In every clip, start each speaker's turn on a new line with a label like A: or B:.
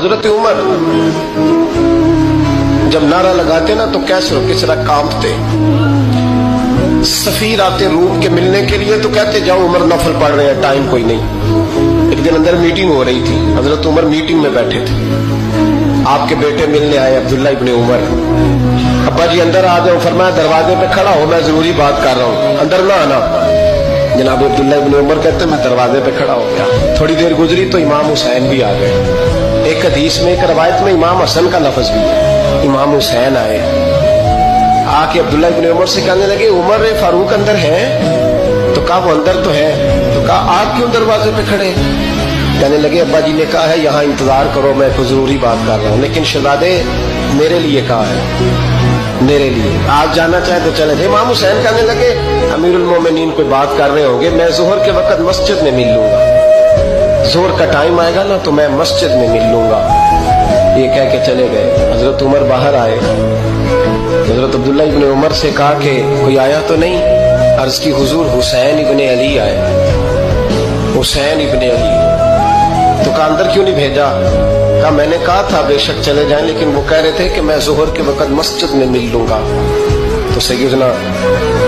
A: हजरत उमर जब नारा लगाते ना तो कैसे किस तरह कांपते। सफीर आते रूम के मिलने के लिए तो कहते जाओ उमर नफल पढ़ रहे हैं, टाइम कोई नहीं। एक दिन अंदर मीटिंग हो रही थी, हजरत उमर मीटिंग में बैठे थे। आपके बेटे मिलने आए अब्दुल्ला इब्ने उमर। अब्बा जी अंदर आ जाओ, फरमाया दरवाजे पे खड़ा हो, मैं जरूरी बात कर रहा हूँ, अंदर ना आना। जनाब अब्दुल्ला इब्ने उमर कहते मैं दरवाजे पे खड़ा हो गया। थोड़ी देर गुजरी तो इमाम हुसैन भी आ गए। एक हदीस में, एक रवायत में इमाम हसन का लफ्ज भी है। इमाम हुसैन आए, आके अब्दुल्ला इब्ने उमर से कहने लगे उमर फारूक अंदर है? तो कहा वो अंदर तो है। तो कहा आप क्यों दरवाजे पे खड़े? कहने लगे अब्बा जी ने कहा है यहाँ इंतजार करो, मैं कोई जरूरी बात कर रहा हूँ। लेकिन शहजादे मेरे लिए कहा है, मेरे लिए आप जाना चाहे तो चले जाए। इमाम हुसैन कहने लगे अमीरुल मोमिनीन कोई बात कर रहे होंगे, मैं जोहर के वक्त मस्जिद में मिल लूंगा, जोहर का टाइम आएगा ना तो मैं मस्जिद में मिल लूंगा। ये कह के चले गए। हजरत उमर बाहर आए, हजरत अब्दुल्ला इब्ने उमर से कहा कि कोई आया तो नहीं? अर्ज की हुजूर हुसैन इब्ने अली आए, हुसैन इब्ने अली। तो कहा अंदर क्यों नहीं भेजा? कहा मैंने कहा था बेशक चले जाएं, लेकिन वो कह रहे थे कि मैं जोहर के वक्त मस्जिद में मिल लूंगा। तो सैयदना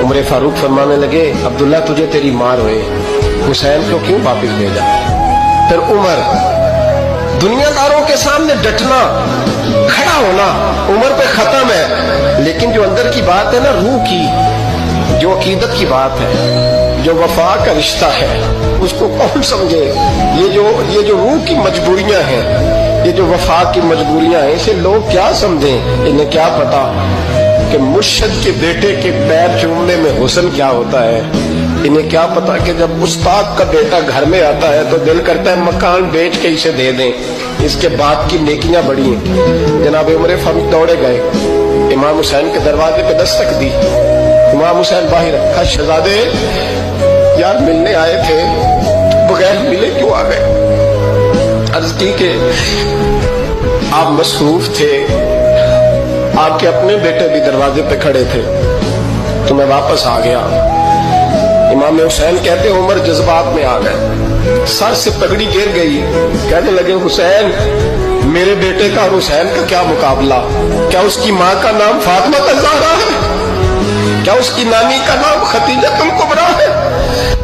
A: उमर फारूक फरमाने लगे अब्दुल्ला तुझे तेरी मार हुए, हुसैन को क्यों वापिस भेजा? फिर उमर दुनियादारों के सामने डटना, खड़ा होना उमर पे खत्म है। लेकिन जो अंदर की बात है ना, रूह की, जो अकीदत की बात है, जो वफा का रिश्ता है, उसको कौन समझे? ये जो रूह की मजबूरियां हैं, ये जो वफा की मजबूरियां हैं, इसे लोग क्या समझें? इन्हें क्या पता कि मुर्शिद के बेटे के पैर चूमने में हुस्न क्या होता है? इन्हें क्या पता कि जब उस्ताद का बेटा घर में आता है तो दिल करता है मकान बेच के इसे दे दें, इसके बाप की नेकियां बड़ी हैं। जनाब उमर फारूक दौड़े गए, इमाम हुसैन के दरवाजे पे दस्तक दी। इमाम हुसैन बाहर रखा, शहजादे यार मिलने आए थे, बगैर मिले क्यों आ गए? अर्ज की कि आप मसरूफ थे, आपके अपने बेटे भी दरवाजे पे खड़े थे, तो मैं वापस आ गया। इमाम हुसैन कहते उमर जज्बात में आ गए, सर से पगड़ी गिर गई। कहने लगे हुसैन मेरे बेटे का और हुसैन का क्या मुकाबला? क्या उसकी माँ का नाम फातिमा ज़हरा है? क्या उसकी नानी का नाम खदीजतुल कुबरा है?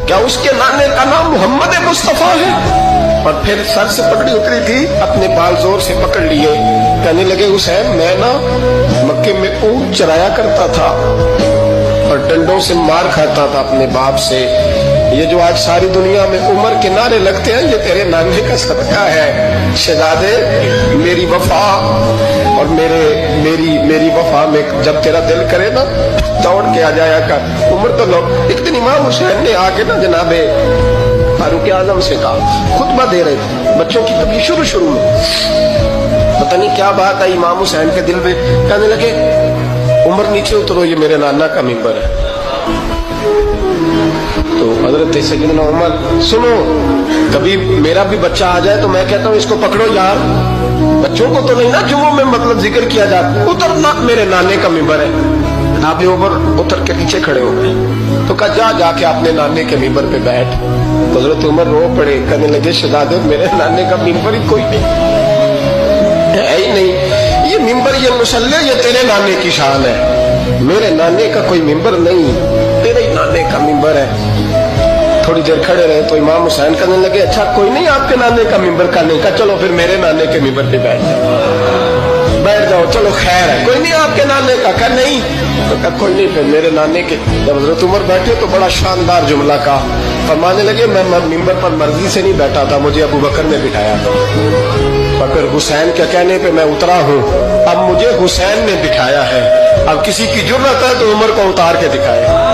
A: क्या उसके नाने का नाम मोहम्मद मुस्तफा है? और फिर सर से पगड़ी उतरी थी, अपने बाल जोर से पकड़ लिए। कहने लगे हुसैन मैं ना मक्के में ऊंट चराया करता था और डंडों से मार खाता था अपने बाप से। ये जो आज सारी दुनिया में उमर के नारे लगते हैं, ये तेरे नाने का सदका है। शहजादे मेरी वफा और मेरी वफा में जब तेरा दिल करे ना दौड़ के आ जाया कर। उमर तो लोग, एक दिन इमाम हुसैन ने आके ना जनाबे फारूक आजम से कहा, खुतबा दे रहे थे बच्चों की तभी शुरू में, पता नहीं क्या बात आई इमाम हुसैन के दिल में। कहने लगे उमर नीचे उतरो, ये मेरे नाना का मिंबर है। तो हजरत सैयदना उमर सुनो, कभी मेरा भी बच्चा आ जाए तो मैं कहता हूँ इसको पकड़ो यार, बच्चों को तो नहीं ना जुम्मों में मतलब जिक्र किया जाता, उतरना मेरे नाने का मिंबर है। जनाब उमर उतर के पीछे खड़े हो गए। तो कहा जाके अपने नाने के मिंबर पे बैठ। हजरत उमर रो पड़े, कहने लगे शहजादे मेरे नाने का मिंबर ही कोई नहीं है ही नहीं, ये मिंबर ये मुसल्ले ये तेरे नाने की शान है, मेरे नाने का कोई मिंबर नहीं, तेरे ही नाने का मिंबर है। थोड़ी देर खड़े रहे तो इमाम हुसैन कहने लगे अच्छा कोई नहीं आपके नाने का मिंबर का नहीं? का चलो फिर मेरे नाने के मिंबर पे बैठ जाओ, चलो खैर है, कोई नहीं आपके नाने का नहीं? तो कहा कोई नहीं फिर मेरे नाने के। जब हजरत उमर बैठे तो बड़ा शानदार जुमला का फरमाने लगे मैं मिंबर पर मर्जी से नहीं बैठा था, मुझे अबू बकर ने बिठाया था, और फिर हुसैन के कहने पे मैं उतरा हूँ, अब मुझे हुसैन ने बिठाया है, अब किसी की जुर्रत है तो उमर को उतार के दिखाए।